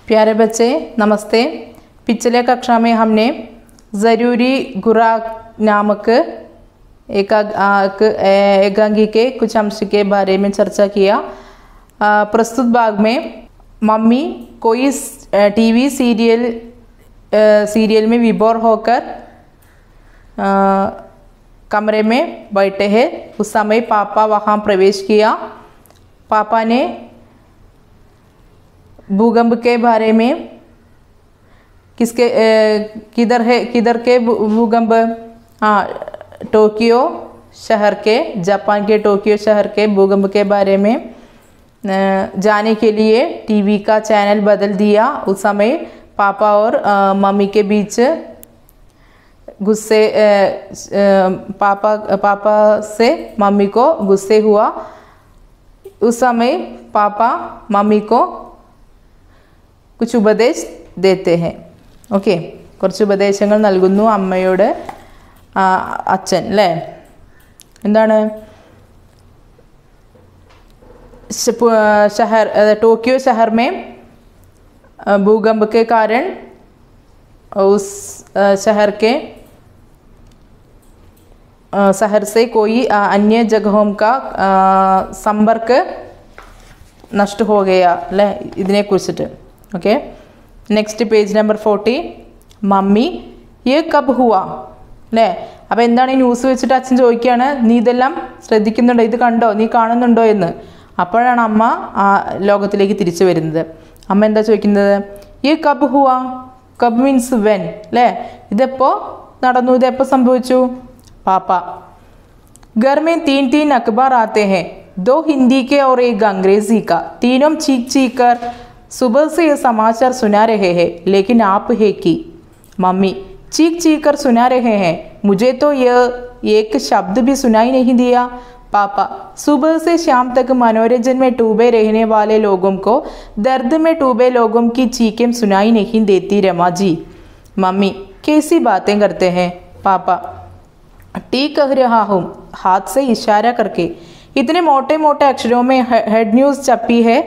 प्यारे बच्चे नमस्ते। पिछले कक्षा में हमने ज़रूरी खुराक नामक एकांगी के कुछ अंश के बारे में चर्चा किया। प्रस्तुत भाग में मम्मी कोई टीवी सीरियल में विभोर होकर कमरे में बैठे हैं। उस समय पापा वहाँ प्रवेश किया। पापा ने भूकंप के बारे में किधर के भूकंप, टोक्यो शहर के, जापान के टोक्यो शहर के भूकंप के बारे में जाने के लिए टीवी का चैनल बदल दिया। उस समय पापा और मम्मी के बीच गुस्से पापा से मम्मी को गुस्से हुआ। उस समय पापा मम्मी को कुछ ഉപദേശ देते हैं। ഓക്കെ, കുറച്ച് ഉപദേശങ്ങൾ നൽകുന്നു അമ്മയോട് അച്ഛൻ അല്ലേ. എന്താണ്? टोक्यो शहर में भूकंप के कारण उस शहर से कोई अन्य जगहों का संपर्क नष्ट हो गया अल्ले. ഇതിനെ കുറിച്ചിട്ട് okay. Next page number 40. Mummy യേ കബ് ഹുവാ അല്ലേ. അപ്പോൾ എന്താണ് ഈ ന്യൂസ് വെച്ചിട്ട് അച്ഛൻ ചോദിക്കുകയാണ്, നീ ഇതെല്ലാം ശ്രദ്ധിക്കുന്നുണ്ടോ, ഇത് കണ്ടോ, നീ കാണുന്നുണ്ടോ എന്ന്. അപ്പോഴാണ് അമ്മ ആ ലോകത്തിലേക്ക് തിരിച്ചു വരുന്നത്. അമ്മ എന്താ ചോദിക്കുന്നത്? യേ കബ് ഹുവാ. കബ് മീൻസ് വെൻ അല്ലേ. ഇതെപ്പോൾ നടന്നു, ഇതെപ്പോൾ സംഭവിച്ചു? പാപ്പ घर में तीन अखबार आते हैं, 2 हिंदी के और 1 अंग्रेजी का। तीनों चीख कर सुबह से ये समाचार सुना रहे हैं, लेकिन आप है कि मम्मी चीख कर सुना रहे हैं, मुझे तो यह एक शब्द भी सुनाई नहीं दिया। पापा सुबह से शाम तक मनोरंजन में डूबे रहने वाले लोगों को दर्द में डूबे लोगों की चीखें सुनाई नहीं देती रमा जी। मम्मी कैसी बातें करते हैं? पापा ठीक कह रहा हूँ, हाथ से इशारा करके। इतने मोटे मोटे अक्षरों में हेड न्यूज़ छपी है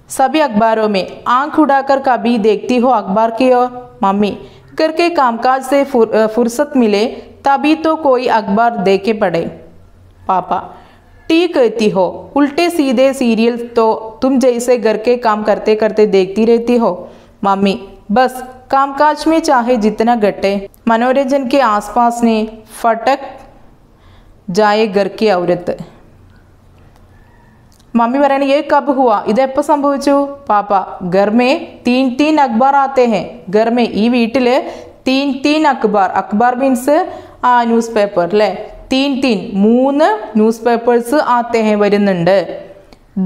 सभी अखबारों में। आंख उड़ाकर कभी देखती हो अखबार की ओर? मम्मी घर के कामकाज से फुर्सत मिले तभी तो कोई अखबार देखे पड़े। पापा ठीक कहती हो, उल्टे सीधे सीरियल तो तुम जैसे घर के काम करते करते देखती रहती हो। मम्मी बस कामकाज में चाहे जितना घटे, मनोरंजन के आसपास ने फटक जाए घर की औरत। मम्मी പറയണ ये कब हुआ, ഇതെപ്പോൾ സംഭവിച്ചു? പാപ്പ घर में 3 अखबार आते हैं. घर में ഈ വീട്ടിൽ 3 अखबार. अखबार मीन्स ന്യൂസ് പേപ്പർ അല്ലേ. 3 ന്യൂസ് പേപ്പേഴ്സ് ആते हैं വരുന്നുണ്ട്.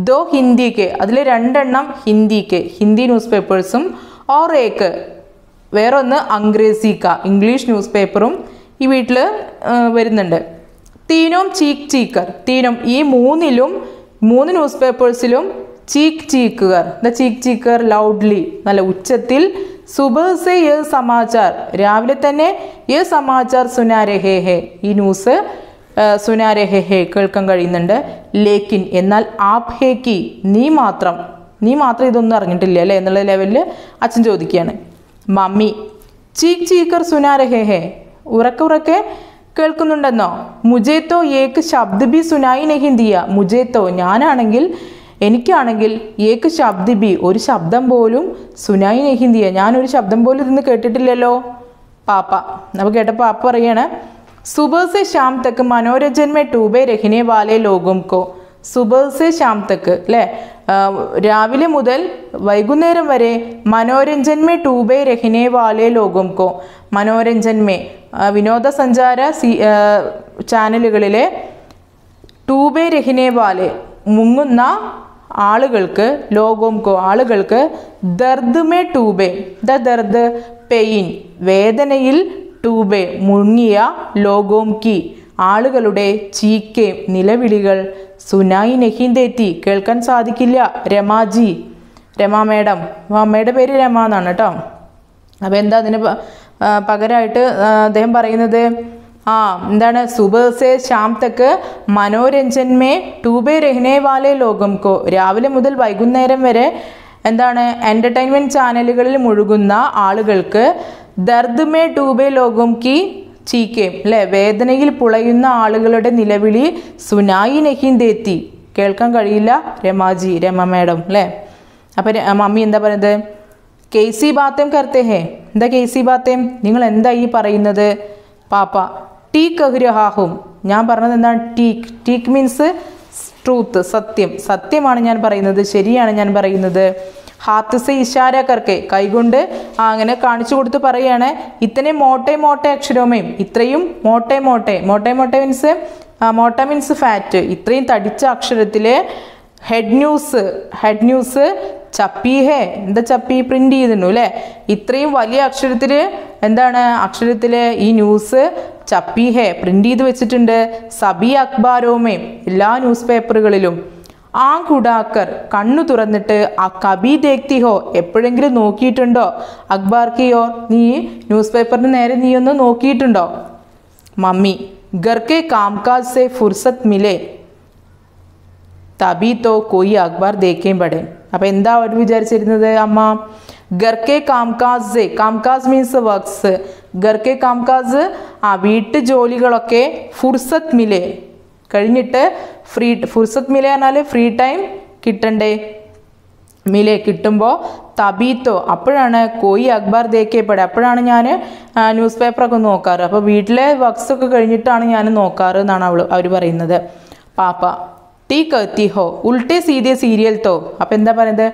2 हिंदी के, അതിൽ 2 ഹിന്ദിക്ക്, ഹിന്ദി ന്യൂസ് പേപ്പേഴ്സും और 1 വേറൊന്ന് അംഗ്രേസി കാ, ഇംഗ്ലീഷ് ന്യൂസ് പേപ്പറും ഈ വീട്ടിൽ വരുന്നുണ്ട്. തീനും ചീക്കർ. തീനും ഈ 3 ന്യൂസ് പേപ്പേഴ്സിലും ചീക്കർ ലൗഡ്ലി, നല്ല ഉച്ചത്തിൽ. സുബഹ സേ യേ സമാചാർ, രാവിലെ തന്നെ യേ സമാചാർ സുനാ രഹേ ഹേ, ഈ ന്യൂസ് സുനാ രഹേ ഹേ കേൾക്കാൻ കഴിയുന്നുണ്ട്. ലേക്കിൻ എന്നാൽ ആപ് ഹേ കി, നീ മാത്രം ഇതൊന്നും അറിഞ്ഞിട്ടില്ല അല്ലേ എന്നുള്ള ലെവലിൽ അച്ഛൻ ചോദിക്കുകയാണ്. മമ്മി ചീക്കർ സുനാ രഹേ ഹേ, ഉറക്കെ കേൾക്കുന്നുണ്ടെന്നോ? മുജേ തോ ഏക് ശബ്ദ് ബി സുനായി നഹി ദിയ. മുജേ തോ എനിക്കാണെങ്കിൽ ഏക് ശബ്ദ് ബി, ഒരു ശബ്ദം പോലും സുനായി നഹി ദിയ, ഞാനൊരു ശബ്ദം പോലും ഇതൊന്നും കേട്ടിട്ടില്ലല്ലോ. പാപ്പ അപ്പോൾ കേട്ടപ്പോൾ പാപ്പ പറയാണ്, സുബഹ സെ ശാം തക്ക് മനോരഞ്ജൻ മേ ഡൂബേ രഹനെ വാലെ ലോഗോം കോ. സുബഹ സെ ശാം തക്ക് അല്ലേ, രാവിലെ മുതൽ വൈകുന്നേരം വരെ മനോരഞ്ജൻ മേ ഡൂബേ രഹനെ വാലെ ലോഗോം കോ. മനോരഞ്ജൻ മേ വിനോദസഞ്ചാര ചാനലുകളിലെ ഡൂബേ രഹനെ വാലെ മുങ്ങുന്ന ആളുകൾക്ക്, ലോഗോം കോ ആളുകൾക്ക്, ദർദ് മേ ഡൂബേ, ദർദ് പെയിൻ വേദനയിൽ, ഡൂബേ മുങ്ങിയ, ലോഗോം കി ആളുകളുടെ ചീക്കെ നിലവിളികൾ, സുനായി നഹി ദേത്തി കേൾക്കാൻ സാധിക്കില്ല. രമാജി, രമാ മേഡം, അമ്മയുടെ പേര് രമ എന്നാണ് കേട്ടോ. അപ്പോൾ എന്താ അതിന് പകരമായിട്ട് അദ്ദേഹം പറയുന്നത്? എന്താണ്? സുബഹ say Sham തക്ക് Manoranjan may Dube രഹനെ വാലെ ലോകം കോ, രാവിലെ മുതൽ വൈകുന്നേരം വരെ എന്താണ് എൻ്റർടൈൻമെൻറ്റ് ചാനലുകളിൽ മുഴുകുന്ന ആളുകൾക്ക് ദർദ് മേ ഡൂബെ ലോഗോം കി ചീക്കേം അല്ലേ, വേദനയിൽ പുളയുന്ന ആളുകളുടെ നിലവിളി സുനായി നഹീം ദേത്തി, കേൾക്കാൻ കഴിയില്ല രമാജി, രമ മാഡം അല്ലേ. അപ്പം മമ്മി എന്താ പറയുന്നത്, കേസി ബാത്തേം കർത്തേ ഹേ, എന്താ കേസി ബാത്തേം, നിങ്ങൾ എന്താ ഈ പറയുന്നത്. പാപ്പ ടീ കഹുരഹാഹും, ഞാൻ പറഞ്ഞത് എന്താണ് ടീക്ക്, ടീക്ക് മീൻസ് ട്രൂത്ത്, സത്യം, സത്യമാണ് ഞാൻ പറയുന്നത്, ശരിയാണ് ഞാൻ പറയുന്നത്. ഹാത്ത് സെ ഇഷാര കർക്കെ, കൈകൊണ്ട് അങ്ങനെ കാണിച്ചു കൊടുത്ത് പറയാണ്. ഇത്തനെ മോട്ടെ മോട്ടെ അക്ഷരമേയും, ഇത്രയും മോട്ടെ മോട്ടെ, മോട്ടെ മോട്ടെ മീൻസ് മോട്ട മീൻസ് ഫാറ്റ്, ഇത്രയും തടിച്ച അക്ഷരത്തിൽ ഹെഡ് ന്യൂസ് ചപ്പി ഹേ, എന്താ ചപ്പി, പ്രിന്റ് ചെയ്തിരുന്നു അല്ലേ. ഇത്രയും വലിയ അക്ഷരത്തിൽ എന്താണ് അക്ഷരത്തിൽ ഈ ന്യൂസ് ചപ്പി ഹേ, പ്രിന്റ് ചെയ്ത് വെച്ചിട്ടുണ്ട്. സബി അഖ്ബാരോമേം, എല്ലാ ന്യൂസ് പേപ്പറുകളിലും. ആങ്കുടാക്കർ, കണ്ണു തുറന്നിട്ട്. കബി ദേഖ്തി ഹോ, എപ്പോഴെങ്കിലും നോക്കിയിട്ടുണ്ടോ. അഖ്ബാർ കി ഓർ, നീ ന്യൂസ് പേപ്പറിന് നേരെ നീ ഒന്ന് നോക്കിയിട്ടുണ്ടോ. മമ്മി घर के कामकाज से फुर्सत मिले तभी तो कोई अखबार देखें पड़े. അപ്പം എന്താ അവർ വിചാരിച്ചിരുന്നത് അമ്മ, ഗർക്കെ കാംകാസ്, കാംകാസ് മീൻസ് വർക്ക്സ്, ഗർക്കെ കാംകാസ് വീട്ടു ജോലികളൊക്കെ ഫുർസത്ത് മിലെ കഴിഞ്ഞിട്ട് ഫുർസത്ത് മിലെ പറഞ്ഞാൽ ഫ്രീ ടൈം കിട്ടണ്ടേ, മിലെ കിട്ടുമ്പോൾ തബീത്തോ അപ്പോഴാണ് കോയി അഖ്ബാർ ദേക്കേപ്പെടെ, അപ്പോഴാണ് ഞാൻ ന്യൂസ് പേപ്പറൊക്കെ നോക്കാറ്. അപ്പോൾ വീട്ടിലെ വർക്ക്സൊക്കെ കഴിഞ്ഞിട്ടാണ് ഞാൻ നോക്കാറ് എന്നാണ് അവർ പറയുന്നത്. പാപ്പ ടീ കത്തി ഹോ ഉൾട്ടെ സീതേ സീരിയൽ തോ, അപ്പം എന്താ പറയുന്നത്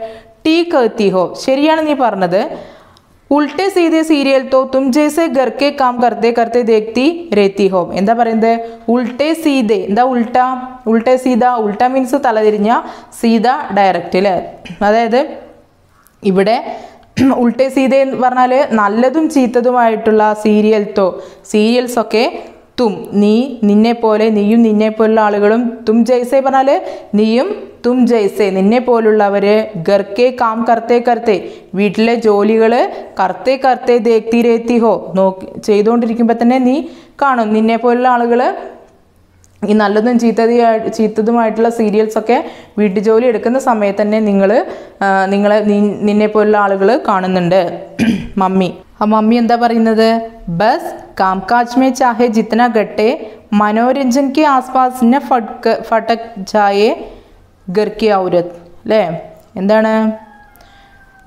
ടീ കത്തി ഹോ, ശരിയാണ് നീ പറഞ്ഞത്. ഉൾട്ടെ സീതേ സീരിയൽ തോ തും ജैसे घर के काम करते करते देखती रहती हो, എന്താ പറയുന്നത് ഉൾട്ടെ സീതേ, എന്താ ഉൾട്ട, ഉൾട്ടെ സീത, ഉൾട്ട മീൻസ് തലതിരിഞ്ഞ, സീത ഡയറക്റ്റ് അല്ലേ. അതായത് ഇവിടെ ഉൾട്ടെ സീത എന്ന് പറഞ്ഞാൽ നല്ലതും ചീത്തതുമായിട്ടുള്ള സീരിയൽസൊക്കെ തും, നീ, നിന്നെ പോലെ, നീയും നിന്നെ പോലുള്ള ആളുകളും, തും ജൈസെ പറഞ്ഞാൽ നീയും, തും ജൈസെ നിന്നെ പോലുള്ളവർ, ഗർക്കെ കാം കർത്തേ കർത്തേ വീട്ടിലെ ജോലികൾ, കർത്തേ കർത്തേ ദേഖ്തി രേത്തി ഹോ ചെയ്തുകൊണ്ടിരിക്കുമ്പോൾ തന്നെ നീ കാണും. നിന്നെ പോലുള്ള ആളുകൾ ഈ നല്ലതും ചീത്തതുമായിട്ടുള്ള സീരിയൽസൊക്കെ വീട്ടുജോലി എടുക്കുന്ന സമയത്ത് തന്നെ നിന്നെ പോലുള്ള ആളുകൾ കാണുന്നുണ്ട്. മമ്മി മമ്മി എന്താ പറയുന്നത്, ബസ് കാംകാജ് മേ ചാഹെ ജിത്തന ഘട്ടെ മനോരഞ്ജൻ കെ ആസ്പാസ് ന ഫടക് ജായേ ഘർ കി ഔരത് അല്ലേ. എന്താണ്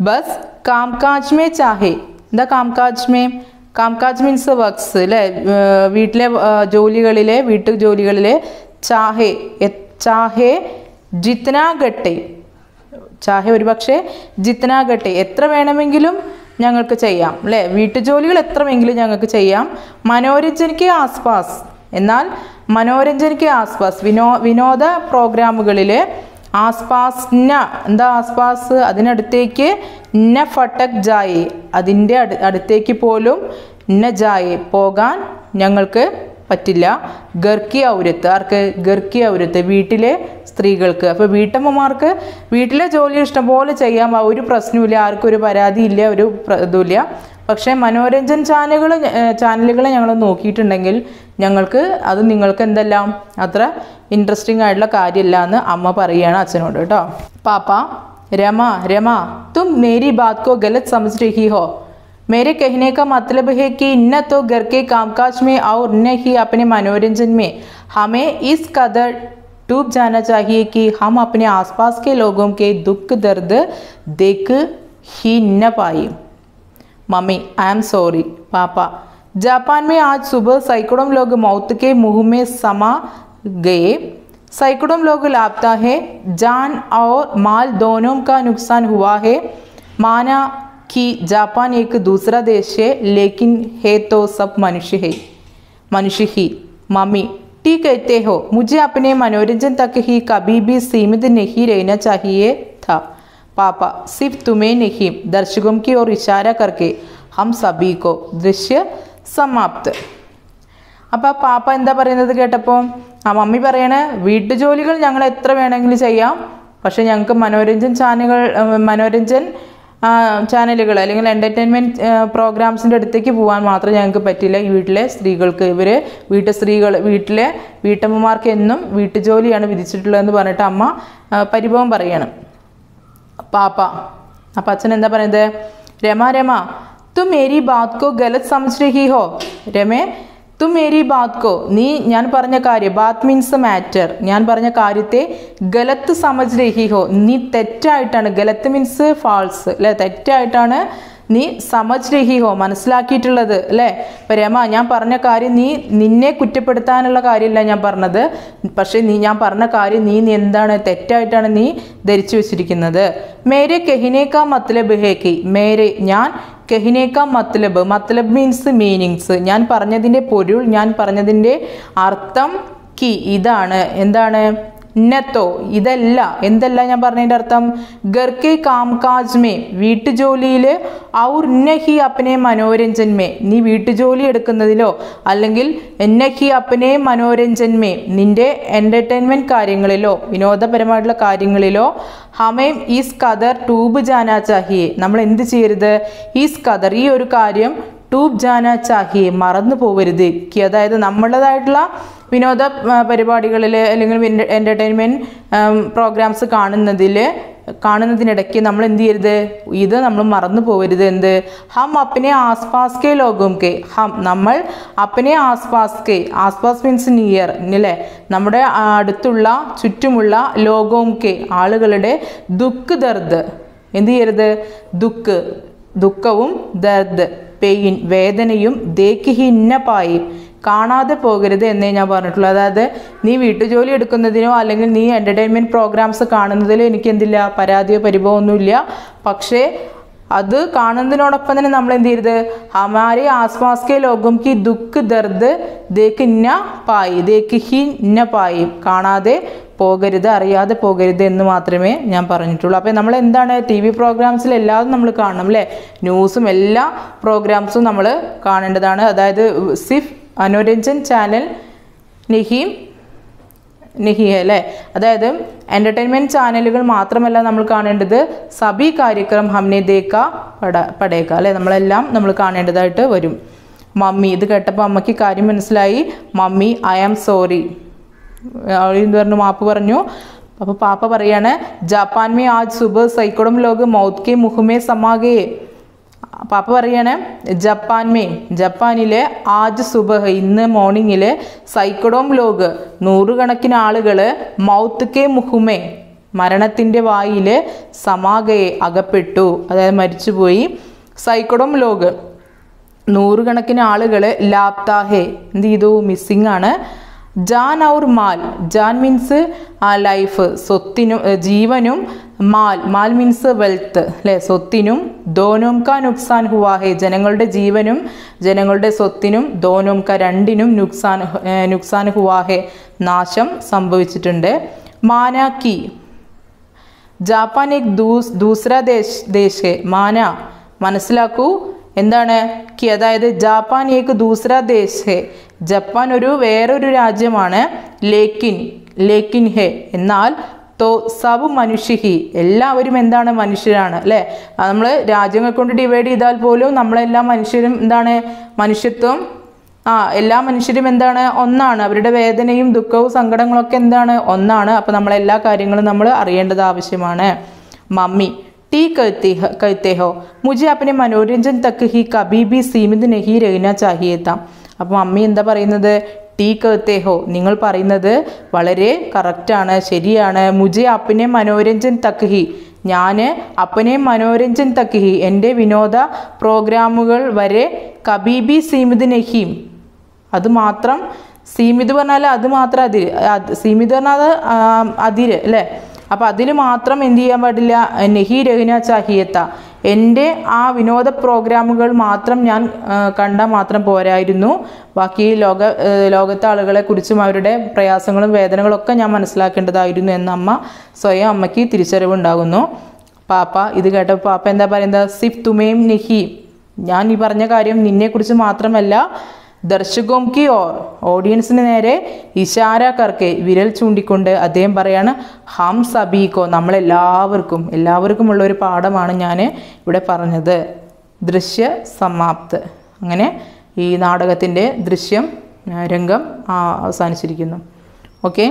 ബസ് കാംകാജ് മേ ചാഹെ, എന്താ കാംകാജ് മേ, കാംകാജ് മീൻസ് വർക്ക്സ് അല്ലേ, വീട്ടിലെ വീട്ടു ജോലികളിലെ ചാഹെ ജിത്തന ഘട്ടെ, ചാഹെ ഒരു പക്ഷേ ജിത്തന ഘട്ടെ എത്ര വേണമെങ്കിലും ഞങ്ങൾക്ക് ചെയ്യാം അല്ലേ, വീട്ടുജോലികൾ എത്ര വേണമെങ്കിലും ഞങ്ങൾക്ക് ചെയ്യാം. മനോരഞ്ജനയ്ക്ക് ആസ്പാസ്, എന്നാൽ മനോരഞ്ജനയ്ക്ക് ആസ്പാസ് വിനോദ പ്രോഗ്രാമുകളിൽ ആസ്പാസ് എന്താ ആസ്പാസ് അതിനടുത്തേക്ക് ന ഫട്ടക് ജായെ അതിൻ്റെ അടുത്തേക്ക് പോലും ന ജായെ പോകാൻ ഞങ്ങൾക്ക് പറ്റില്ല. ഗർക്കി ഔരത്ത്, ആർക്ക് ഗർക്കി ഔരത്ത് വീട്ടിലെ സ്ത്രീകൾക്ക്. അപ്പോൾ വീട്ടമ്മമാർക്ക് വീട്ടിലെ ജോലി ഇഷ്ടംപോലെ ചെയ്യാം, ഒരു പ്രശ്നമില്ല, ആർക്കും ഒരു പരാതിയില്ല, ഒരു ഇതുമില്ല. പക്ഷേ മനോരഞ്ജൻ ചാനലുകൾ ഞങ്ങൾ നോക്കിയിട്ടുണ്ടെങ്കിൽ നിങ്ങൾക്ക് എന്തെല്ലാം അത്ര ഇൻട്രസ്റ്റിംഗ് ആയിട്ടുള്ള കാര്യമില്ല എന്ന് അമ്മ പറയുകയാണ് അച്ഛനോട് കേട്ടോ. പാപ്പ रमा तुम मेरी बात को गलत समझ रही हो. मेरे कहने का मतलब है कि न तो घर के कामकाज में और न ही अपने मनोरंजन में हमें इस कदर डूब जाना चाहिए कि हम अपने आसपास के लोगों के दुख दर्द देख ही न पाए. Mummy I am sorry. पापा जापान में आज सुबह सैकड़ों लोग मौत के मुंह में समा गए. सैकड़ों लोग लापता है, जान और माल दोनों का नुकसान हुआ है. माना कि जापान एक दूसरा देश है लेकिन है तो सब मनुष्य ही. मम्मी ठीक कहते हो, मुझे अपने मनोरंजन तक ही कभी भी सीमित नहीं रहना चाहिए था. पापा सिर्फ तुम्हें नहीं दर्शकों की ओर इशारा करके हम सभी को दृश्य समाप्त. അപ്പോൾ പാപ്പ എന്താ പറയുന്നത് കേട്ടപ്പോൾ മമ്മി പറയണേ വീട്ടുജോലികൾ ഞങ്ങൾ എത്ര വേണമെങ്കിലും ചെയ്യാം, പക്ഷെ ഞങ്ങൾക്ക് മനോരഞ്ജൻ ചാനലുകൾ അല്ലെങ്കിൽ എൻ്റർടൈൻമെൻറ്റ് പ്രോഗ്രാംസിൻ്റെ അടുത്തേക്ക് പോകാൻ മാത്രം ഞങ്ങൾക്ക് പറ്റില്ല. ഈ വീട്ടിലെ സ്ത്രീകൾക്ക് വീട്ടിലെ വീട്ടമ്മമാർക്ക് എന്നും വീട്ടുജോലിയാണ് വിധിച്ചിട്ടുള്ളതെന്ന് പറഞ്ഞിട്ട് അമ്മ പരിഭവം പറയണം. പാപ്പ അപ്പം അച്ഛൻ എന്താ പറയുന്നത്? രമ രമ തും മേരി ബാത് കോ ഗലത് സമജ് രഹി ഹോ. രമേ തും മേരി ബാത് കോ, നീ ഞാൻ പറഞ്ഞ കാര്യം, ബാത് മീൻസ് മാറ്റർ, ഞാൻ പറഞ്ഞ കാര്യത്തെ ഗലത്ത് സമജ് രഹി ഹോ, നീ തെറ്റായിട്ടാണ്, ഗലത്ത് മീൻസ് ഫാൾസ് അല്ലേ, തെറ്റായിട്ടാണ് നീ സമജ് രഹി ഹോ മനസ്സിലാക്കിയിട്ടുള്ളത് അല്ലേ. ഇപ്പം രമ ഞാൻ പറഞ്ഞ കാര്യം നിന്നെ കുറ്റപ്പെടുത്താനുള്ള കാര്യമില്ല ഞാൻ പറഞ്ഞത്, പക്ഷേ ഞാൻ പറഞ്ഞ കാര്യം നീ എന്താണ് തെറ്റായിട്ടാണ് നീ ധരിച്ചു വെച്ചിരിക്കുന്നത്. മേരെ കെഹിനേക്കാ മത്ലബ് ഹേ കി, മേരെ ഞാൻ, കെഹിനേക്കാ മത്ലബ്, മത്ലബ് മീൻസ് മീനിങ്സ്, ഞാൻ പറഞ്ഞതിൻ്റെ പൊരുൾ, ഞാൻ പറഞ്ഞതിൻ്റെ അർത്ഥം, കി ഇതാണ്, എന്താണ്, നത്തോ ഇതല്ല, എന്തല്ല ഞാൻ പറഞ്ഞതിൻ്റെ അർത്ഥം, ഗർക്കെ കാം കാജ് മേ വീട്ടുജോലിയിൽ, ഔർ നഹി അപ്പനെ മനോരഞ്ജൻ മേ നീ വീട്ടുജോലി എടുക്കുന്നതിലോ അല്ലെങ്കിൽ നഹി അപ്പനെ മനോരഞ്ജൻ മേ നിന്റെ എൻ്റർടൈൻമെൻറ്റ് കാര്യങ്ങളിലോ വിനോദപരമായിട്ടുള്ള കാര്യങ്ങളിലോ, ഹമേം ഈസ് കദർ ടൂബ് ജാനാ ചാഹിയെ നമ്മൾ എന്ത് ചെയ്യരുത്, ഈസ് കദർ ഈ ഒരു കാര്യം, ടൂബ് ജാനാ ചാഹിയെ മറന്നു പോവരുത്, അതായത് നമ്മുടേതായിട്ടുള്ള വിനോദ പരിപാടികളിൽ അല്ലെങ്കിൽ എൻ്റർടൈൻമെൻറ്റ് പ്രോഗ്രാംസ് കാണുന്നതിനിടയ്ക്ക് നമ്മൾ എന്ത് ചെയ്യരുത്, ഇത് നമ്മൾ മറന്നു പോകരുത്. എന്ത്, ഹം അപ്പനെ ആസ്പാസ് കെ ലോകം കെ, ഹം നമ്മൾ, അപ്പനെ ആസ്പാസ് കെ, ആസ്പാസ് മീൻസ് നിയർ അല്ലേ, നമ്മുടെ അടുത്തുള്ള ചുറ്റുമുള്ള, ലോകവും കെ ആളുകളുടെ, ദുഃഖ് ദർദ് എന്ത് ചെയ്യരുത്, ദുഃഖവും, ദർദ് പെയിൻ വേദനയും, ദേക്കിഹിന്നപ്പായി കാണാതെ പോകരുത് എന്നേ ഞാൻ പറഞ്ഞിട്ടുള്ളൂ. അതായത് നീ വീട്ടുജോലി എടുക്കുന്നതിനോ അല്ലെങ്കിൽ നീ എൻ്റർടൈൻമെൻറ്റ് പ്രോഗ്രാംസ് കാണുന്നതിലോ എനിക്ക് എന്തില്ല, പരാതിയോ പരിഭവമൊന്നുമില്ല. പക്ഷേ അത് കാണുന്നതിനോടൊപ്പം തന്നെ നമ്മൾ എന്ത് ചെയ്യരുത്, ഹമാരെ ആസ്പാസ് കെ ലോകം കി ദുഃഖ് ദർദ് ദേക്കിന്ന പായി കാണാതെ പോകരുത്, അറിയാതെ പോകരുത് എന്ന് മാത്രമേ ഞാൻ പറഞ്ഞിട്ടുള്ളൂ. അപ്പോൾ നമ്മൾ എന്താണ്, ടി വി പ്രോഗ്രാംസിൽ എല്ലാതും നമ്മൾ കാണണം അല്ലേ, ന്യൂസും എല്ലാ പ്രോഗ്രാംസും നമ്മൾ കാണേണ്ടതാണ്. അതായത് സിഫ് മനോരഞ്ജൻ ചാനൽ നെഹി അല്ലേ, അതായത് എൻ്റർടൈൻമെൻറ്റ് ചാനലുകൾ മാത്രമല്ല നമ്മൾ കാണേണ്ടത്, സബി കാര്യക്രം ഹംനെ ദേക്കാ പടേക്ക അല്ലേ, നമ്മൾ കാണേണ്ടതായിട്ട് വരും. മമ്മി ഇത് കേട്ടപ്പോൾ അമ്മയ്ക്ക് കാര്യം മനസ്സിലായി. മമ്മി ഐ ആം സോറി എന്ന് പറഞ്ഞു, മാപ്പ് പറഞ്ഞു. അപ്പോൾ പാപ്പ പറയാണ്, ജാപ്പാൻ മേ ആജ് സുബഹ് സൈക്കോളം ലോഗ് മൗത്ത് കെ മുഹ്മേ സമാഗേ. പാപ്പ പറയാണ്, ജപ്പാനിലെ ആജ് സുബഹ് ഇന്ന് മോർണിംഗിൽ, സൈക്കോളം ലോഗ് നൂറുകണക്കിന് ആളുകൾ, മൗത്ത് കെ മുഹ്മേ മരണത്തിൻ്റെ വായിൽ, സമാഗയെ അകപ്പെട്ടു, അതായത് മരിച്ചുപോയി. സൈക്കോളം ലോഗ് നൂറുകണക്കിന് ആളുകൾ, ലാപ്താഹേ എന്ത് ചെയ്തു, മിസ്സിംഗ് ആണ്. ജാൻ ഔർ മാൽ, ജാൻ മീൻസ് ലൈഫ് സ്വത്തിനും ജീവനും, മാൽ മീൻസ് വെൽത്ത് അല്ലേ സ്വത്തിനും, ദോനോം കാ നുക്സാൻ ഹുവാഹേ ജനങ്ങളുടെ ജീവനും ജനങ്ങളുടെ സ്വത്തിനും, ദോനോം കാ രണ്ടിനും, നുക്സാൻ ഹുവാഹേ നാശം സംഭവിച്ചിട്ടുണ്ട്. മാനാക്കി ജാപ്പാൻ എക് ദൂസറ ദേശ് മാന മനസ്സിലാക്കൂ എന്താണ് കി, അതായത് ജാപ്പാൻ ഏക് ദൂസറ ദേശ് ഹെ ജപ്പാൻ വേറൊരു രാജ്യമാണ്. ലേക്കിൻ ഹെ എന്നാൽ, തോ സബ് മനുഷ്യഹി എല്ലാവരും എന്താണ്, മനുഷ്യരാണ് അല്ലേ. നമ്മൾ രാജ്യങ്ങൾ കൊണ്ട് ഡിവൈഡ് ചെയ്താൽ പോലും നമ്മളെല്ലാ മനുഷ്യരും എന്താണ്, മനുഷ്യത്വം എല്ലാ മനുഷ്യരും എന്താണ്, ഒന്നാണ്. അവരുടെ വേദനയും ദുഃഖവും സങ്കടങ്ങളൊക്കെ എന്താണ്, ഒന്നാണ്. അപ്പോൾ നമ്മളെല്ലാ കാര്യങ്ങളും നമ്മൾ അറിയേണ്ടത് ആവശ്യമാണ്. മമ്മി टी कहते हो मुझे अपने मनोरंजन तक ही कभी भी सीमित नहीं रहना चाहिए था. അപ്പം മമ്മി എന്താ പറയുന്നത്, ടീ कहते हो നിങ്ങൾ പറയുന്നത് വളരെ കറക്റ്റാണ്, ശരിയാണ്. മുझे अपने मनोरंजन तक ही ഞാൻ अपने मनोरंजन तक ही എൻ്റെ വിനോദ പ്രോഗ്രാമുകൾ വരെ, കബി ബി സീമിത് നഹീം അത് മാത്രം, സീമിത് പറഞ്ഞാൽ അത് മാത്രം, സീമിത് പറഞ്ഞാൽ അതിര് അല്ലേ. അപ്പോൾ അതിൽ മാത്രം എന്ത് ചെയ്യാൻ പാടില്ല, നെഹി രഹ്ന ചാഹിയത്ത എൻ്റെ ആ വിനോദ പ്രോഗ്രാമുകൾ മാത്രം ഞാൻ കണ്ടാൽ മാത്രം പോരായിരുന്നു, ബാക്കി ലോകത്തെ ആളുകളെ കുറിച്ചും അവരുടെ പ്രയാസങ്ങളും വേദനകളൊക്കെ ഞാൻ മനസ്സിലാക്കേണ്ടതായിരുന്നു എന്ന് സ്വയം അമ്മയ്ക്ക് തിരിച്ചറിവുണ്ടാകുന്നു. പാപ്പ ഇത് കേട്ടപ്പോൾ പാപ്പ എന്താ പറയുന്നത്, സിഫ് തുമേം നെഹി ഞാൻ ഈ പറഞ്ഞ കാര്യം നിന്നെക്കുറിച്ച് മാത്രമല്ല, ദർശകോം കി ഓഡിയൻസിന് നേരെ ഇഷാര കർക്കെ വിരൽ ചൂണ്ടിക്കൊണ്ട് അദ്ദേഹം പറയാണ്, ഹം സബീകോ എല്ലാവർക്കുമുള്ള ഒരു പാഠമാണ് ഞാൻ ഇവിടെ പറഞ്ഞത്. ദൃശ്യ സമാപ്ത്. അങ്ങനെ ഈ നാടകത്തിൻ്റെ രംഗം അവസാനിച്ചിരിക്കുന്നു. ഓക്കെ.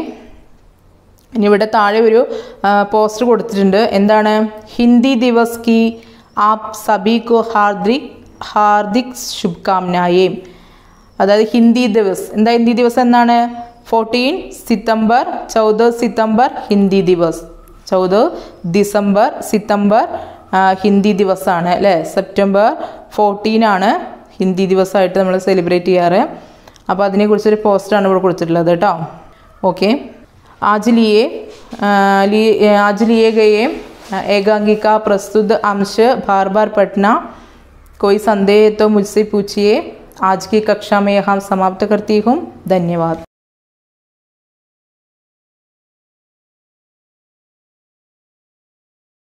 ഇനി ഇവിടെ താഴെ ഒരു പോസ്റ്റർ കൊടുത്തിട്ടുണ്ട്. എന്താണ്? ഹിന്ദി ദിവസ് കി ആപ് സബി കോ ഹാർദിക് ശുഭകാമനായേം. അതായത് ഹിന്ദി ദിവസ്, എന്താ ഹിന്ദി ദിവസം എന്നാണ്? 14 സിതംബർ 14 സിതംബർ ഹിന്ദി ദിവസ്. 14 ഡിസംബർ സിതംബർ ഹിന്ദി ദിവസമാണ് അല്ലേ. സെപ്റ്റംബർ 14 ആണ് ഹിന്ദി ദിവസമായിട്ട് നമ്മൾ സെലിബ്രേറ്റ് ചെയ്യാറ്. അപ്പോൾ അതിനെക്കുറിച്ചൊരു പോസ്റ്ററാണ് ഇവിടെ കൊടുത്തിട്ടുള്ളത് കേട്ടോ. ഓക്കെ, आज लिए गए एकांकिका प्रस्तुत अंश बार बार पढ़ना. कोई संदेह तो मुझसे पूछिए. आज की कक्षा में हम समाप्त करती हूँ. धन्यवाद.